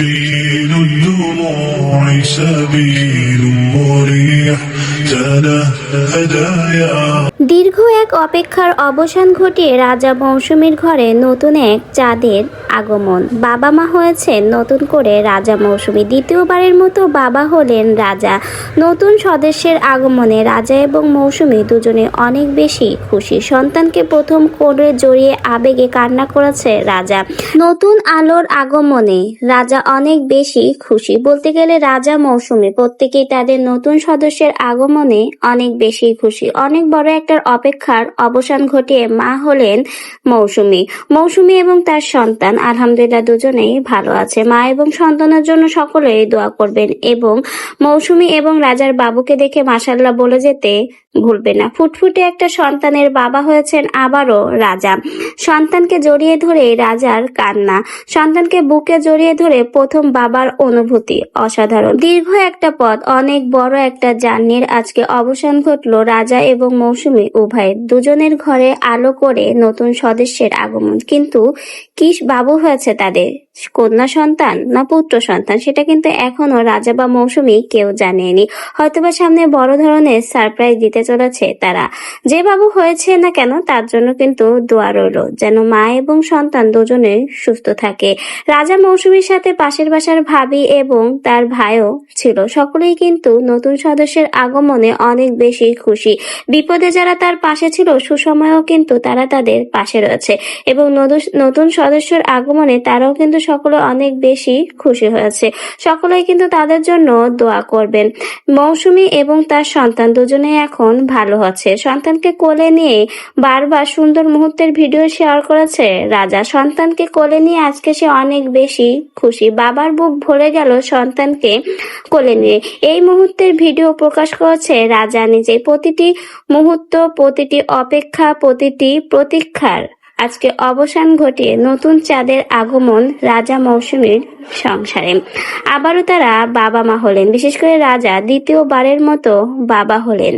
سبيل الدموع سبيل مريح هدايا। দীর্ঘ এক অপেক্ষার অবসান ঘটিয়ে রাজা মৌসুমীর ঘরে নতুন এক চাঁদের আগমন। বাবা মা হয়েছেন নতুন করে রাজা মৌসুমী। দ্বিতীয়বারের মতো বাবা হলেন রাজা। নতুন সদস্যের আগমনে রাজা এবং মৌসুমী দুজনে অনেক বেশি খুশি। সন্তানকে প্রথম কোলে জড়িয়ে আবেগে কান্না করেছে রাজা। নতুন আলোর আগমনে রাজা অনেক বেশি খুশি। বলতে গেলে রাজা মৌসুমী প্রত্যেকেই তাদের নতুন সদস্যের আগমনে অনেক বেশি খুশি। অনেক বড় একটা অপেক্ষার অবসান ঘটিয়ে মা হলেন মৌসুমী। মৌসুমী এবং তার সন্তান আলহামদুলিল্লাহ দুজনেই ভালো আছে। মা এবং সন্তানের জন্য সকলেই দোয়া করবেন এবং মৌসুমী এবং রাজার বাবুকে দেখে মাশাআল্লাহ বলে যেতে ভুলবে না। ফুটফুটে একটা সন্তানের বাবা হয়েছেন আবারও রাজা। সন্তানকে জড়িয়ে ধরে রাজার কান্না, সন্তানকে বুকে জড়িয়ে ধরে প্রথম বাবার অনুভূতি অসাধারণ। দীর্ঘ একটা পথ, অনেক বড় একটা জার্নির আজকে অবসান ঘটলো রাজা এবং মৌসুমী উভয়ের। দুজনের ঘরে আলো করে নতুন সদস্যের আগমন। কিন্তু কি বাবু হয়েছে তাদের, কন্যা সন্তান না পুত্র সন্তান, সেটা কিন্তু এখনো রাজা বা মৌসুমী কেউ জানেনি। হয়তোবা সামনে বড় ধরনের সারপ্রাইজ দিতে চলেছে তারা। যে বাবু হয়েছে না কেন তার জন্য কিন্তু দোয়া রইল যেন মা এবং সন্তান দুজনে সুস্থ থাকে। রাজা মৌসুমীর সাথে পাশের বাসার ভাবি এবং তার ভাইও ছিল। সকলেই কিন্তু নতুন সদস্যের আগমনে অনেক বেশি খুশি। বিপদে যারা তার পাশে ছিল সুসময়েও কিন্তু তারা তাদের পাশে রয়েছে এবং নতুন সদস্যের আগমনে তারাও কিন্তু সকলে অনেক বেশি খুশি হয়েছে। সকলেই কিন্তু তাদের জন্য দোয়া করবেন। মৌসুমী এবং তার সন্তান দুজনেই এখন ভালো আছে। সন্তানকে কোলে নিয়ে বারবার সুন্দর মুহূর্তের ভিডিও শেয়ার করেছে রাজা। সন্তানকে কোলে নিয়ে আজকে সে অনেক বেশি খুশি। বাবার বুক ভরে গেল সন্তানকে কোলে নিয়ে। এই মুহূর্তের ভিডিও প্রকাশ করেছে রাজা নিজে। প্রতিটি মুহূর্ত, প্রতিটি অপেক্ষা, প্রতিটি প্রতীক্ষার আজকে অবসান ঘটিয়ে নতুন চাঁদের আগমন রাজা মৌসুমীর সংসারে। আবারও তারা বাবা মা হলেন। বিশেষ করে রাজা দ্বিতীয়বারের মতো বাবা হলেন।